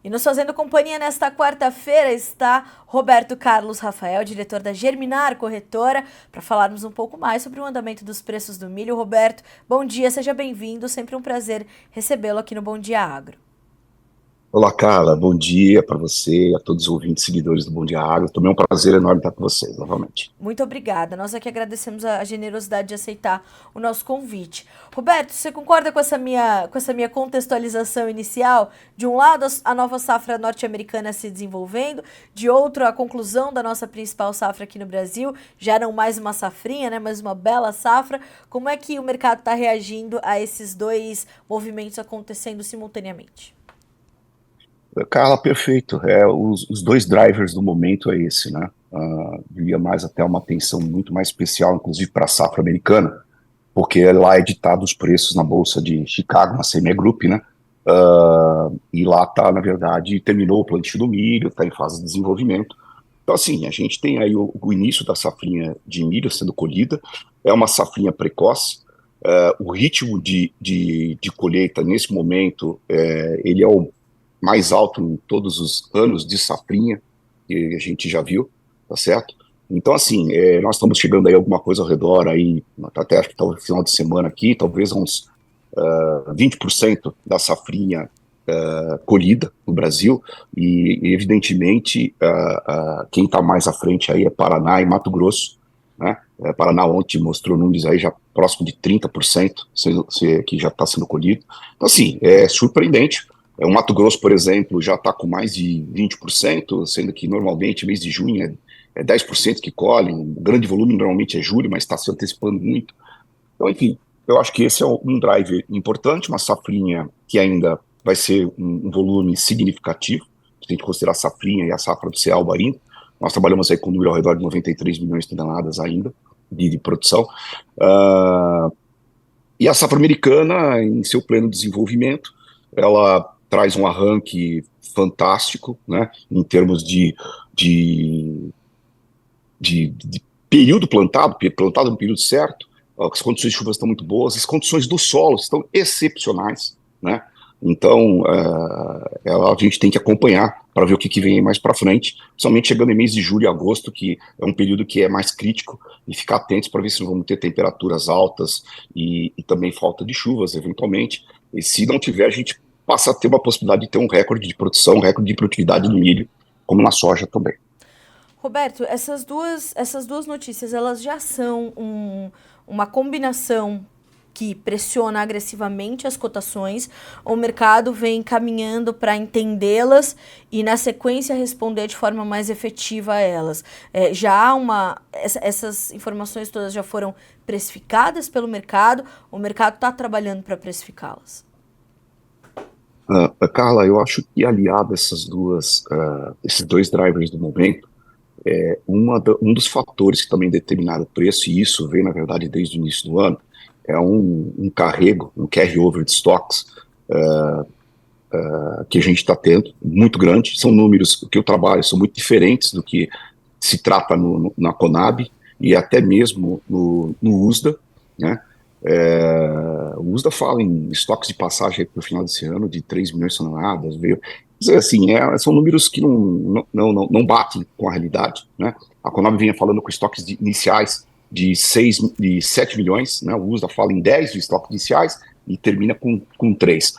E nos fazendo companhia nesta quarta-feira está Roberto Carlos Rafael, diretor da Germinar Corretora, para falarmos um pouco mais sobre o andamento dos preços do milho. Roberto, bom dia, seja bem-vindo, sempre um prazer recebê-lo aqui no Bom Dia Agro. Olá, Carla. Bom dia para você e a todos os ouvintes e seguidores do Bom Dia Agro. Também é um prazer enorme estar com vocês novamente. Muito obrigada. Nós aqui agradecemos a generosidade de aceitar o nosso convite. Roberto, você concorda com essa minha contextualização inicial? De um lado, a nova safra norte-americana se desenvolvendo, de outro, a conclusão da nossa principal safra aqui no Brasil, já não mais uma safrinha, né, mas uma bela safra. Como é que o mercado está reagindo a esses dois movimentos acontecendo simultaneamente? Carla, perfeito. Os dois drivers do momento é esse, né? Diria mais até uma atenção muito mais especial, inclusive para a safra americana, porque lá é ditado os preços na Bolsa de Chicago, na CME Group, né? E lá está, na verdade, terminou o plantio do milho, está em fase de desenvolvimento. Então, assim, a gente tem aí o início da safrinha de milho sendo colhida, é uma safrinha precoce. O ritmo de colheita nesse momento, ele é o mais alto em todos os anos de safrinha que a gente já viu, tá certo? Então, assim, nós estamos chegando aí a alguma coisa ao redor aí, até acho que tá o final de semana aqui, talvez uns 20% da safrinha colhida no Brasil, e evidentemente quem está mais à frente aí é Paraná e Mato Grosso, né? Paraná ontem mostrou números aí já próximo de 30% que já está sendo colhido. Então, assim, é surpreendente. O Mato Grosso, por exemplo, já está com mais de 20%, sendo que normalmente mês de junho é 10% que colhem, o grande volume normalmente é julho, mas está se antecipando muito. Então, enfim, eu acho que esse é um driver importante, uma safrinha que ainda vai ser um volume significativo, se a gente considerar a safrinha e a safra do cereal ainda. Nós trabalhamos aí com um número ao redor de 93 milhões de toneladas ainda de produção. E a safra americana, em seu pleno desenvolvimento, ela traz um arranque fantástico, né, em termos de período plantado no período certo. As condições de chuva estão muito boas, as condições do solo estão excepcionais, né? Então, a gente tem que acompanhar para ver o que vem aí mais para frente, principalmente chegando em mês de julho e agosto, que é um período que é mais crítico, e ficar atentos para ver se não vamos ter temperaturas altas e também falta de chuvas, eventualmente. E se não tiver, a gente passa a ter uma possibilidade de ter um recorde de produção, um recorde de produtividade no milho, como na soja também. Roberto, essas duas notícias, elas já são uma combinação que pressiona agressivamente as cotações, o mercado vem caminhando para entendê-las e, na sequência, responder de forma mais efetiva a elas. Já há essas informações todas já foram precificadas pelo mercado, o mercado está trabalhando para precificá-las. Carla, eu acho que aliado a esses dois drivers do momento, um dos fatores que também determinaram o preço, e isso vem, na verdade, desde o início do ano, é um carrego, um carry-over de stocks que a gente está tendo, muito grande. São números que eu trabalho, são muito diferentes do que se trata na Conab e até mesmo no USDA, né? O USDA fala em estoques de passagem para o final desse ano de 3 milhões de toneladas, veio. Quer dizer, assim, são números que não batem com a realidade, né? A Conab vinha falando com estoques iniciais de 7 milhões, né? O USDA fala em 10 de estoques iniciais e termina com 3.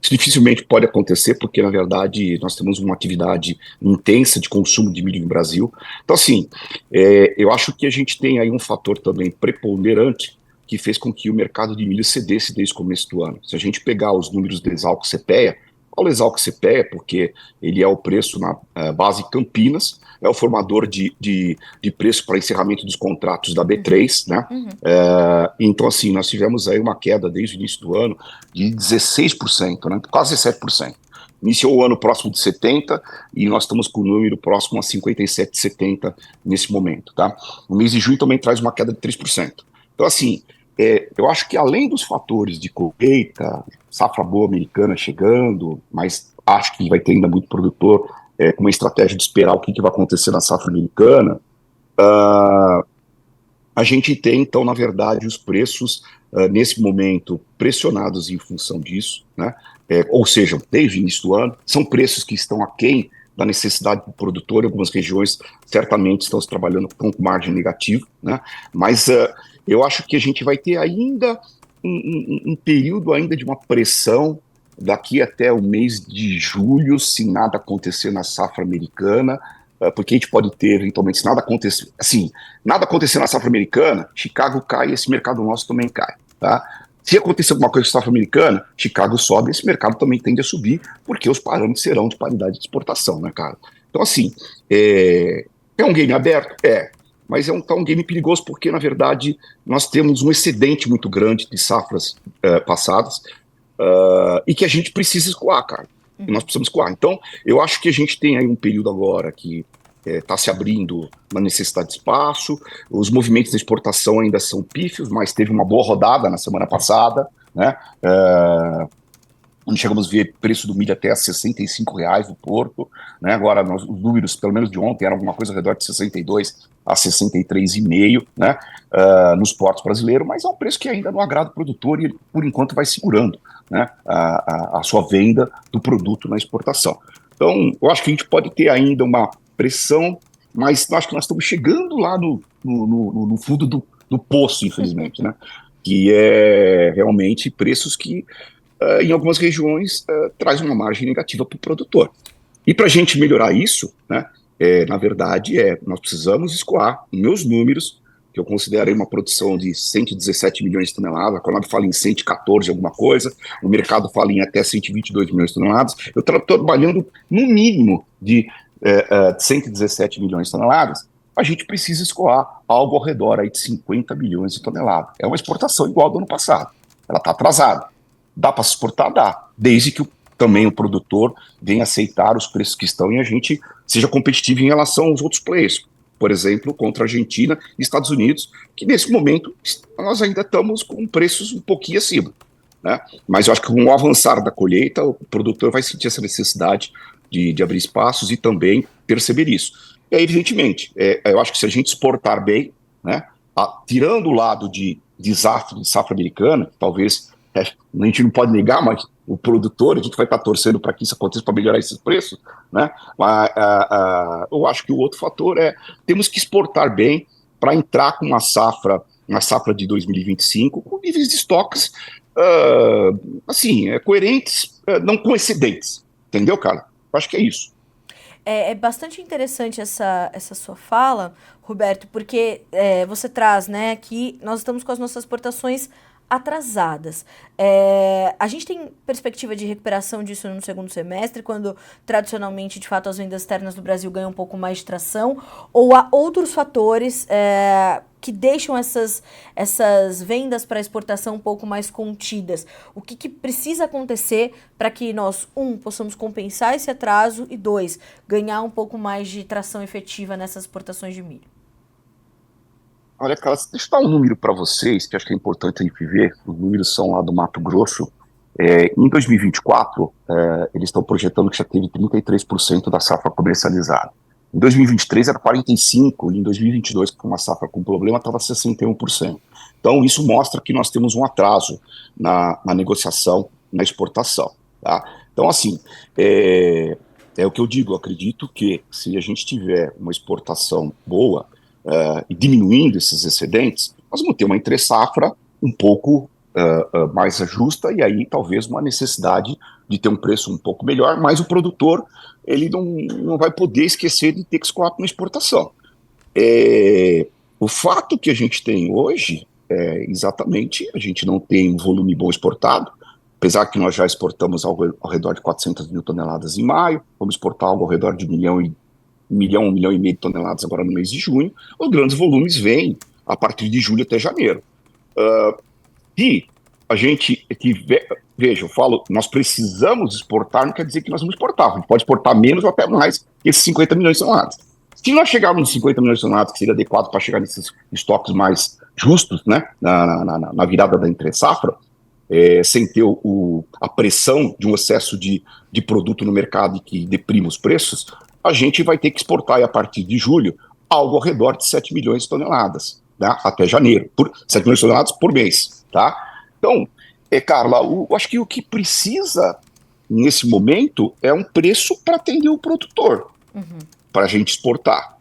Isso dificilmente pode acontecer porque, na verdade, nós temos uma atividade intensa de consumo de milho no Brasil. Então, assim, eu acho que a gente tem aí um fator também preponderante que fez com que o mercado de milho cedesse desde o começo do ano. Se a gente pegar os números do Exalc-CPEA, qual é o Exalc-CPEA? Porque ele é o preço na base Campinas, é o formador de preço para encerramento dos contratos da B3, né? Então, assim, nós tivemos aí uma queda desde o início do ano de 16%, né? Quase 17%. Iniciou o ano próximo de 70 e nós estamos com o número próximo a 57, 70 nesse momento, tá? O mês de junho também traz uma queda de 3%. Então, assim, eu acho que além dos fatores de colheita, safra boa americana chegando, mas acho que vai ter ainda muito produtor com uma estratégia de esperar o que vai acontecer na safra americana, A gente tem, então, na verdade, os preços, nesse momento, pressionados em função disso, né? Ou seja, desde o início do ano, são preços que estão aquém da necessidade do produtor. Em algumas regiões, certamente, estão se trabalhando com margem negativa, né? Mas eu acho que a gente vai ter ainda um período ainda de uma pressão daqui até o mês de julho, se nada acontecer na safra americana, porque a gente pode ter, eventualmente, se nada acontecer, assim, nada acontecer na safra americana, Chicago cai e esse mercado nosso também cai, tá? Se acontecer alguma coisa com a safra americana, Chicago sobe, esse mercado também tende a subir, porque os parâmetros serão de paridade de exportação, né, cara? Então, assim, é um game aberto? Mas tá um game perigoso porque, na verdade, nós temos um excedente muito grande de safras passadas, e que a gente precisa escoar, cara. E nós precisamos escoar. Então, eu acho que a gente tem aí um período agora que está se abrindo uma necessidade de espaço, os movimentos de exportação ainda são pífios, mas teve uma boa rodada na semana passada, né? Onde chegamos a ver preço do milho até a R$ 65 no porto, né? Agora, os números, pelo menos de ontem, eram alguma coisa ao redor de 62 a 63,5, né? Nos portos brasileiros, mas é um preço que ainda não agrada o produtor e, por enquanto, vai segurando, né, a sua venda do produto na exportação. Então, eu acho que a gente pode ter ainda uma pressão, mas eu acho que nós estamos chegando lá no fundo do poço, infelizmente, né? Que é realmente preços que em algumas regiões, traz uma margem negativa para o produtor. E para a gente melhorar isso, né, na verdade, nós precisamos escoar meus números, que eu considerei uma produção de 117 milhões de toneladas, a Conab fala em 114 alguma coisa, o mercado fala em até 122 milhões de toneladas, eu estou trabalhando no mínimo de 117 milhões de toneladas, a gente precisa escoar algo ao redor aí de 50 milhões de toneladas. É uma exportação igual ao do ano passado, ela está atrasada. Dá para se exportar? Dá, desde que também o produtor venha aceitar os preços que estão e a gente seja competitivo em relação aos outros players. Por exemplo, contra a Argentina e Estados Unidos, que nesse momento nós ainda estamos com preços um pouquinho acima, né? Mas eu acho que com o avançar da colheita, o produtor vai sentir essa necessidade de abrir espaços e também perceber isso. E aí, evidentemente, eu acho que se a gente exportar bem, né, tirando o lado de desastre de safra americana, talvez a gente não pode negar, mas o produtor, a gente vai estar torcendo para que isso aconteça para melhorar esses preços, né? Mas eu acho que o outro fator temos que exportar bem para entrar com uma safra de 2025 com níveis de estoques assim, coerentes, não com excedentes, entendeu, cara? Eu acho que é isso. É bastante interessante essa sua fala, Roberto, porque você traz, né, que nós estamos com as nossas exportações atrasadas. A gente tem perspectiva de recuperação disso no segundo semestre, quando tradicionalmente, de fato, as vendas externas do Brasil ganham um pouco mais de tração, ou há outros fatores que deixam essas vendas para exportação um pouco mais contidas? O que precisa acontecer para que nós, possamos compensar esse atraso e, dois, ganhar um pouco mais de tração efetiva nessas exportações de milho? Olha, cara, deixa eu dar um número para vocês, que acho que é importante a gente ver. Os números são lá do Mato Grosso. Em 2024, eles estão projetando que já teve 33% da safra comercializada. Em 2023 era 45%, e em 2022, com uma safra com problema, estava 61%. Então, isso mostra que nós temos um atraso na negociação, na exportação. Tá? Então, assim, é o que eu digo, eu acredito que se a gente tiver uma exportação boa, e diminuindo esses excedentes, nós vamos ter uma entre-safra um pouco mais justa e aí talvez uma necessidade de ter um preço um pouco melhor, mas o produtor ele não vai poder esquecer de ter que escoar com exportação. O fato que a gente tem hoje é exatamente, a gente não tem um volume bom exportado, apesar que nós já exportamos algo ao redor de 400 mil toneladas em maio, vamos exportar algo ao redor de 1 milhão e meio de toneladas agora no mês de junho, os grandes volumes vêm a partir de julho até janeiro. E a gente, veja, eu falo, nós precisamos exportar, não quer dizer que nós vamos exportar, a gente pode exportar menos ou até mais que esses 50 milhões de toneladas. Se nós chegarmos nos 50 milhões de toneladas, que seria adequado para chegar nesses estoques mais justos, né, na virada da entre-safra, sem ter a pressão de um excesso de produto no mercado que deprima os preços, a gente vai ter que exportar a partir de julho algo ao redor de 7 milhões de toneladas. né, até janeiro, por 7 milhões de toneladas por mês, tá? Então, Carla, eu acho que o que precisa nesse momento é um preço para atender o produtor, para a gente exportar.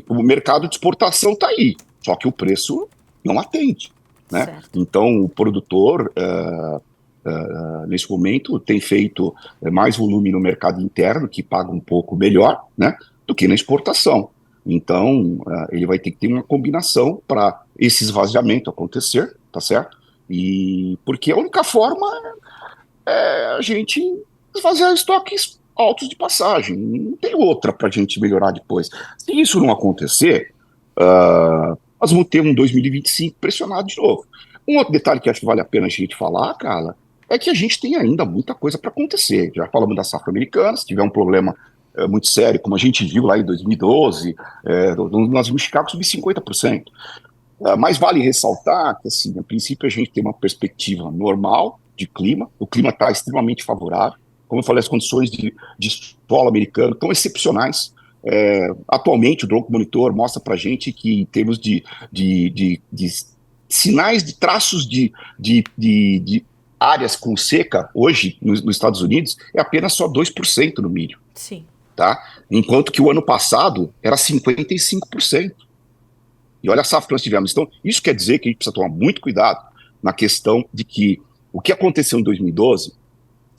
O mercado de exportação está aí, só que o preço não atende, né? Certo. Então, o produtor, nesse momento, tem feito mais volume no mercado interno, que paga um pouco melhor, né, do que na exportação. Então, ele vai ter que ter uma combinação para esse esvaziamento acontecer, tá certo? E porque a única forma é a gente esvaziar estoques altos de passagem. Não tem outra para a gente melhorar depois. Se isso não acontecer, nós vamos ter um 2025 pressionado de novo. Um outro detalhe que acho que vale a pena a gente falar, Carla, é que a gente tem ainda muita coisa para acontecer. Já falamos da safra americana, se tiver um problema muito sério, como a gente viu lá em 2012, nós vimos Chicago subir 50%. Mas vale ressaltar que, assim, a princípio, a gente tem uma perspectiva normal de clima, o clima está extremamente favorável. Como eu falei, as condições de solo americano estão excepcionais. Atualmente, o Drone Monitor mostra para a gente que, em termos de sinais de traços de áreas com seca, hoje, nos Estados Unidos, é apenas só 2% no milho. Sim. Tá? Enquanto que o ano passado era 55%. E olha a safra que nós tivemos. Então, isso quer dizer que a gente precisa tomar muito cuidado na questão de que o que aconteceu em 2012,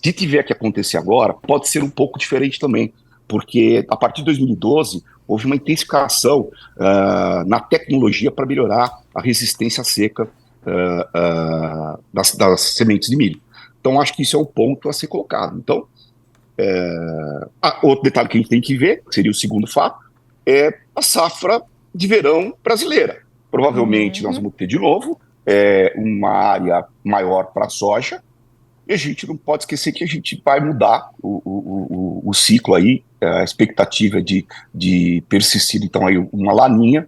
se tiver que acontecer agora, pode ser um pouco diferente também, porque a partir de 2012 houve uma intensificação na tecnologia para melhorar a resistência à seca das sementes de milho. Então, acho que isso é o ponto a ser colocado. Então, outro detalhe que a gente tem que ver, que seria o segundo fato, é a safra de verão brasileira. Provavelmente nós vamos ter de novo uma área maior para a soja, e a gente não pode esquecer que a gente vai mudar o ciclo aí, a expectativa de persistir, então, aí uma laninha,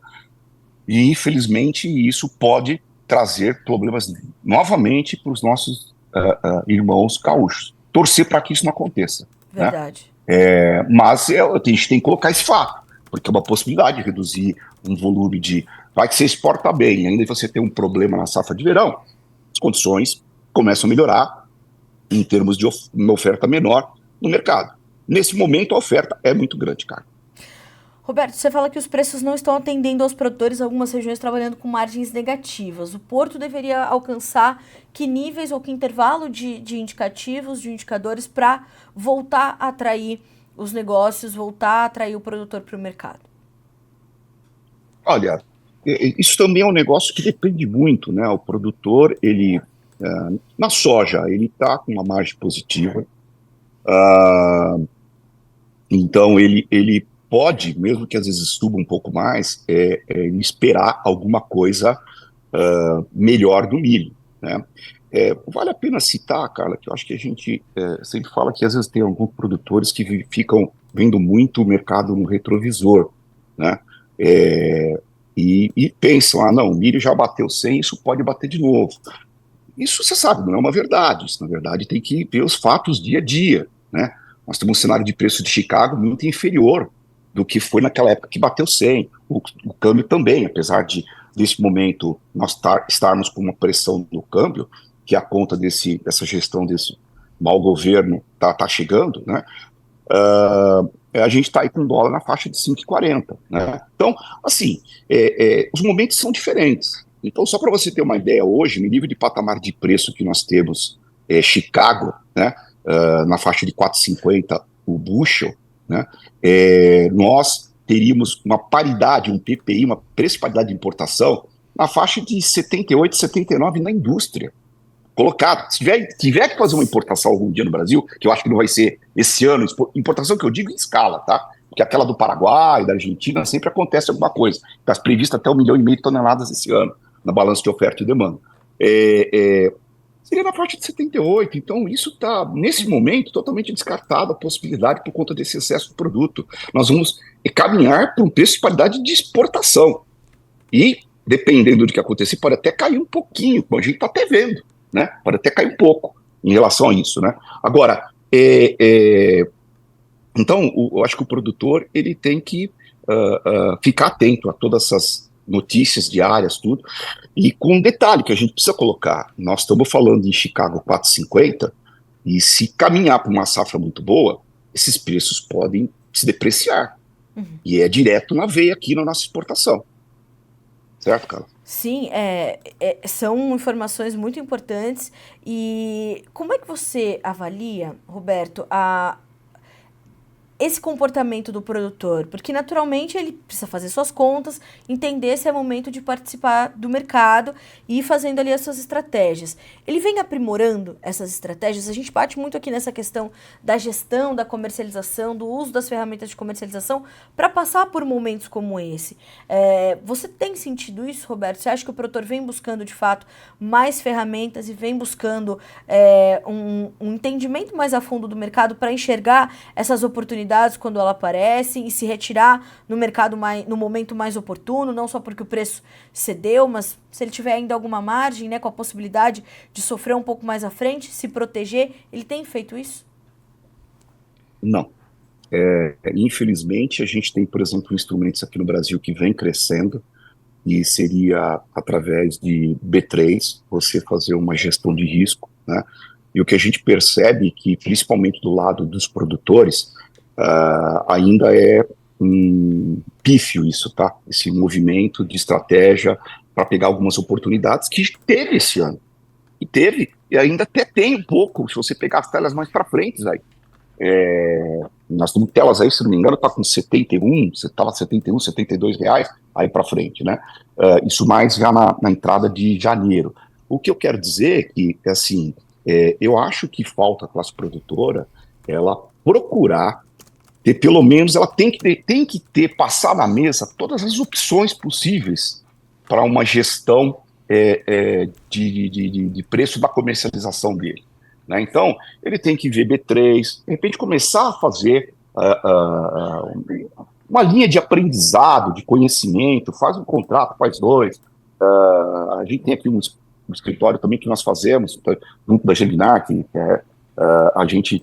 e infelizmente isso pode trazer problemas novamente para os nossos irmãos gaúchos. Torcer para que isso não aconteça. Verdade. Né? Mas a gente tem que colocar esse fato, porque é uma possibilidade de reduzir um volume de... Vai que você exporta bem, ainda você tem um problema na safra de verão, as condições começam a melhorar em termos de uma oferta menor no mercado. Nesse momento, a oferta é muito grande, cara. Roberto, você fala que os preços não estão atendendo aos produtores, algumas regiões trabalhando com margens negativas. O Porto deveria alcançar que níveis ou que intervalo de indicativos, de indicadores, para voltar a atrair os negócios, voltar a atrair o produtor para o mercado? Olha, isso também é um negócio que depende muito, né? O produtor, ele, na soja, ele está com uma margem positiva, então ele pode, mesmo que às vezes suba um pouco mais, esperar alguma coisa melhor do milho, né? Vale a pena citar, Carla, que eu acho que a gente sempre fala que às vezes tem alguns produtores que ficam vendo muito o mercado no retrovisor, né? E pensam, não, o milho já bateu 100, isso pode bater de novo. Isso você sabe, não é uma verdade. Isso, na verdade, tem que ver os fatos dia a dia, né? Nós temos um cenário de preço de Chicago muito inferior do que foi naquela época que bateu 100. O câmbio também, apesar de, nesse momento, nós estarmos com uma pressão no câmbio, que é a conta dessa gestão desse mau governo tá chegando, né? A gente está aí com dólar na faixa de 5,40, né? Então, assim, os momentos são diferentes. Então, só para você ter uma ideia, hoje, no nível de patamar de preço que nós temos, Chicago, né, na faixa de 4,50 o bushel, né, nós teríamos uma paridade, um PPI, uma preço de paridade de importação, na faixa de 78, 79 na indústria. Colocado. Se tiver que fazer uma importação algum dia no Brasil, que eu acho que não vai ser esse ano, importação que eu digo em escala, tá? Porque aquela do Paraguai, da Argentina, sempre acontece alguma coisa. Está previsto até 1,5 milhão de toneladas esse ano, na balança de oferta e demanda. Seria na faixa de 78, então isso está, nesse momento, totalmente descartado a possibilidade por conta desse excesso de produto. Nós vamos caminhar para um preço de paridade de exportação. E, dependendo do que acontecer, pode até cair um pouquinho, como a gente está até vendo. Né? Pode até cair um pouco em relação a isso, né? Agora, então, eu acho que o produtor ele tem que ficar atento a todas notícias diárias, tudo. E com um detalhe que a gente precisa colocar: nós estamos falando em Chicago 4,50, e se caminhar para uma safra muito boa, esses preços podem se depreciar. Uhum. E é direto na veia aqui na nossa exportação. Certo, cara? Sim, são informações muito importantes. E como é que você avalia, Roberto, esse comportamento do produtor? Porque naturalmente ele precisa fazer suas contas, entender se é momento de participar do mercado e ir fazendo ali as suas estratégias. Ele vem aprimorando essas estratégias. A gente bate muito aqui nessa questão da gestão, da comercialização, do uso das ferramentas de comercialização para passar por momentos como esse. Você tem sentido isso, Roberto? Você acha que o produtor vem buscando de fato mais ferramentas e vem buscando um entendimento mais a fundo do mercado para enxergar essas oportunidades quando ela aparece e se retirar no mercado no momento mais oportuno, não só porque o preço cedeu, mas se ele tiver ainda alguma margem, né, com a possibilidade de sofrer um pouco mais à frente, se proteger, ele tem feito isso? Não. Infelizmente, a gente tem, por exemplo, instrumentos aqui no Brasil que vem crescendo, e seria através de B3, você fazer uma gestão de risco, né? E o que a gente percebe que, principalmente do lado dos produtores, ainda é pífio isso, tá? Esse movimento de estratégia para pegar algumas oportunidades que teve esse ano. E teve, e ainda até tem um pouco, se você pegar as telas mais para frente, aí. Nós temos telas aí, se não me engano, está com 71, você estava 71, R$ 72 aí para frente, né? Isso mais já na entrada de janeiro. O que eu quero dizer é que, assim, eu acho que falta a classe produtora ela procurar ter, pelo menos, ela tem que ter, passar na mesa todas as opções possíveis para uma gestão de preço da comercialização dele. Né? Então, ele tem que ver B3, de repente começar a fazer uma linha de aprendizado, de conhecimento, faz um contrato, faz dois. A gente tem aqui um escritório também que nós fazemos, junto da Geminar, que a gente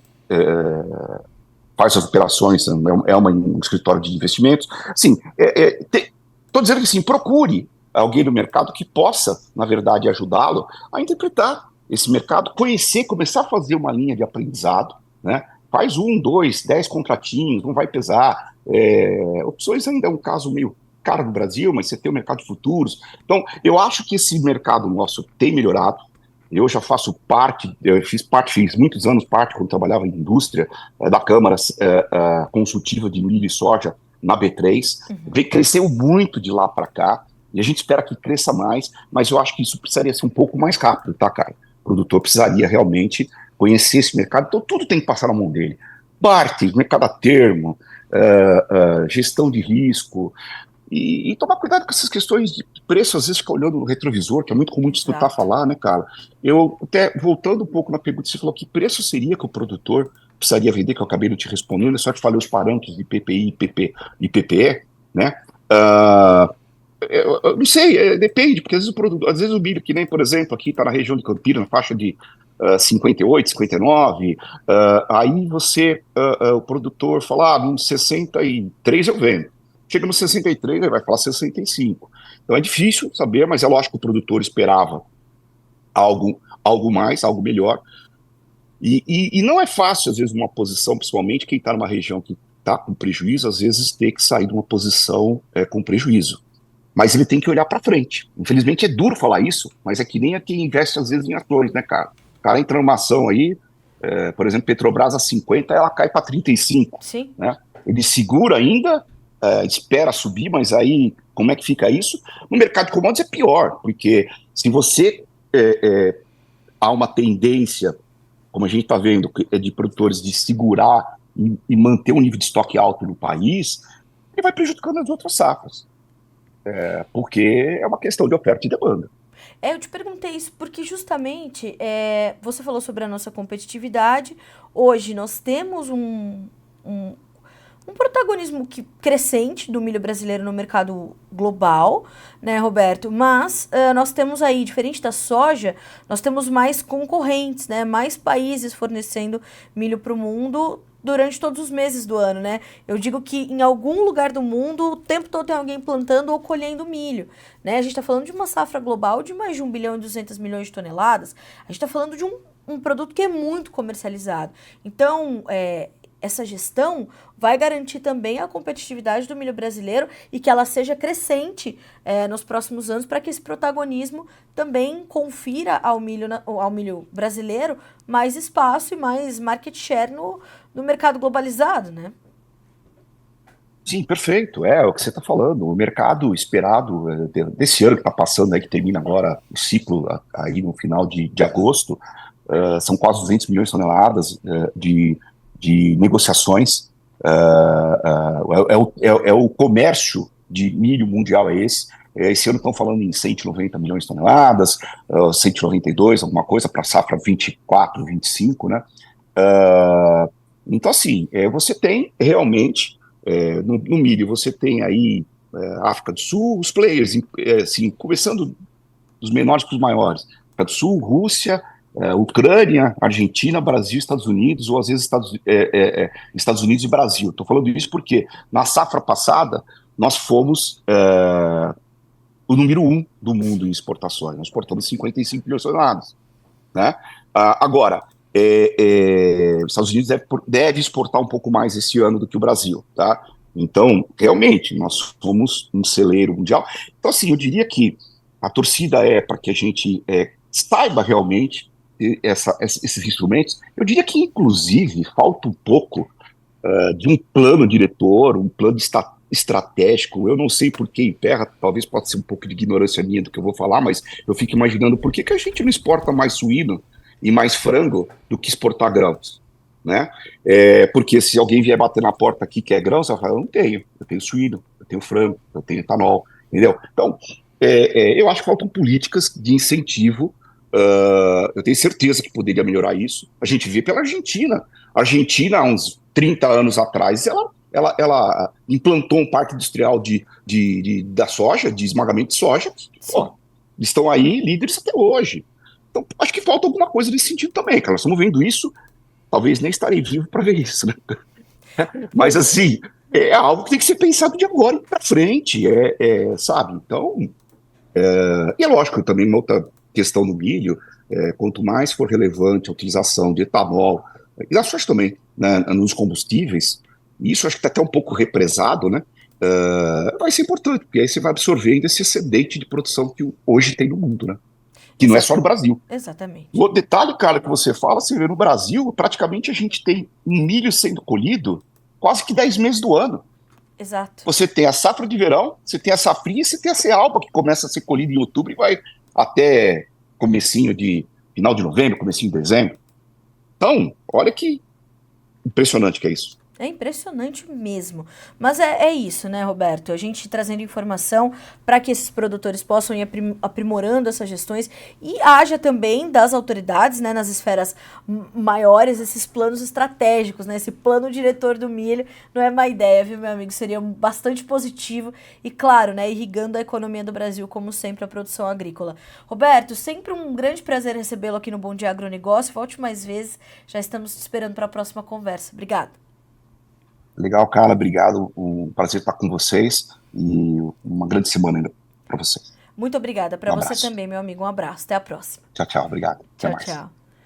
faz as operações, um escritório de investimentos. Assim, estou dizendo que sim, procure alguém do mercado que possa, na verdade, ajudá-lo a interpretar esse mercado, conhecer, começar a fazer uma linha de aprendizado, né? Faz 1, 2, 10 contratinhos, não vai pesar. Opções ainda é um caso meio caro no Brasil, mas você tem o mercado de futuros. Então, eu acho que esse mercado nosso tem melhorado. Eu já faço parte, fiz muitos anos parte, quando trabalhava em indústria, da Câmara Consultiva de Milho e Soja na B3. Cresceu muito de lá para cá, e a gente espera que cresça mais, mas eu acho que isso precisaria ser um pouco mais rápido, tá, cara? O produtor precisaria realmente conhecer esse mercado, então tudo tem que passar na mão dele. Partes, mercado a termo, gestão de risco, e tomar cuidado com essas questões de preço, às vezes ficar olhando no retrovisor, que é muito comum de escutar Exato. falar, né, cara? Eu, até voltando um pouco na pergunta, você falou que preço seria que o produtor precisaria vender, que eu acabei de te respondendo, eu só te falei os parâmetros de PPI e PPE, né? Eu não sei, depende, porque às vezes o milho, que nem, por exemplo, aqui está na região de Campinas, na faixa de 58, 59, aí o produtor fala, nos 63 eu vendo. Chega no 63, ele vai falar 65. Então é difícil saber, mas é lógico que o produtor esperava algo mais, algo melhor. E não é fácil, às vezes, uma posição, principalmente quem está numa região que está com prejuízo, às vezes ter que sair de uma posição com prejuízo. Mas ele tem que olhar para frente. Infelizmente é duro falar isso, mas é que nem a quem investe às vezes em ações, né, cara? O cara entra numa ação aí, por exemplo, Petrobras a 50, ela cai para 35, Sim. né? Ele segura ainda, espera subir, mas aí como é que fica isso? No mercado de commodities é pior, porque se você há uma tendência, como a gente está vendo, de produtores de segurar e manter um nível de estoque alto no país, ele vai prejudicando as outras safras. Porque é uma questão de oferta e demanda. Eu te perguntei isso porque justamente você falou sobre a nossa competitividade. Hoje nós temos um um protagonismo crescente do milho brasileiro no mercado global, né, Roberto? Mas nós temos aí, diferente da soja, nós temos mais concorrentes, né? Mais países fornecendo milho para o mundo durante todos os meses do ano, né? Eu digo que em algum lugar do mundo, o tempo todo tem alguém plantando ou colhendo milho, né? A gente está falando de uma safra global de mais de 1 bilhão e 200 milhões de toneladas. A gente está falando de um produto que é muito comercializado. Então, essa gestão vai garantir também a competitividade do milho brasileiro e que ela seja crescente nos próximos anos para que esse protagonismo também confira ao milho brasileiro mais espaço e mais market share no mercado globalizado, né? Sim, perfeito. É o que você está falando. O mercado esperado desse ano que está passando aí, que termina agora o ciclo aí no final de agosto, são quase 200 milhões de toneladas de negociações. É o comércio de milho mundial é esse. Esse ano estão falando em 190 milhões de toneladas, 192, alguma coisa, para a safra 24, 25, né? Então, assim, você tem realmente, no milho, você tem aí África do Sul, os players, assim, começando dos menores para os maiores. África do Sul, Rússia, Ucrânia, Argentina, Brasil, Estados Unidos, ou às vezes Estados Unidos e Brasil. Estou falando isso porque na safra passada nós fomos o número 1 do mundo em exportações. Nós exportamos 55 milhões de toneladas, né? Agora, os Estados Unidos deve exportar um pouco mais esse ano do que o Brasil, tá? Então, realmente, nós fomos um celeiro mundial. Então, assim, eu diria que a torcida para que a gente saiba realmente esses instrumentos. Eu diria que, inclusive, falta um pouco de um plano diretor, um plano estratégico. Eu não sei por que emperra, talvez pode ser um pouco de ignorância minha do que eu vou falar, mas eu fico imaginando por que a gente não exporta mais suíno e mais frango do que exportar grãos, né? Porque se alguém vier bater na porta aqui que é grãos, eu falo, eu não tenho, eu tenho suíno, eu tenho frango, eu tenho etanol, entendeu? Então, eu acho que faltam políticas de incentivo. Eu tenho certeza que poderia melhorar isso. A gente vê pela Argentina. A Argentina, há uns 30 anos atrás, ela implantou um parque industrial da soja, de esmagamento de soja. Pô, estão aí líderes até hoje. Então, acho que falta alguma coisa nesse sentido também, cara. Nós estamos vendo isso, talvez nem estarei vivo para ver isso, né? Mas, assim, é algo que tem que ser pensado de agora para frente, sabe? Então, e é lógico, também uma outra questão do milho, quanto mais for relevante a utilização de etanol, e da soja também, né, nos combustíveis, e isso acho que está até um pouco represado, né? Vai ser importante, porque aí você vai absorvendo esse excedente de produção que hoje tem no mundo, né? Que não é só no Brasil. Exatamente. O outro detalhe, cara, que você fala, você vê no Brasil, praticamente a gente tem um milho sendo colhido quase que 10 meses do ano. Exato. Você tem a safra de verão, você tem a safrinha e você tem a cealba, que começa a ser colhida em outubro e vai até final de novembro, comecinho de dezembro. Então, olha que impressionante que é isso. É impressionante mesmo. Mas é isso, né, Roberto? A gente trazendo informação para que esses produtores possam ir aprimorando essas gestões e haja também das autoridades, né, nas esferas maiores, esses planos estratégicos, né? Esse plano diretor do milho não é má ideia, viu, meu amigo? Seria bastante positivo e, claro, né, irrigando a economia do Brasil, como sempre, a produção agrícola. Roberto, sempre um grande prazer recebê-lo aqui no Bom Dia Agronegócio. Volte mais vezes. Já estamos te esperando para a próxima conversa. Obrigada. Legal, cara, obrigado. Um prazer estar com vocês e uma grande semana ainda para vocês. Muito obrigada. Para você abraço. também, meu amigo. Um abraço. Até a próxima. Tchau, tchau. Obrigado. Até Tchau, mais. tchau.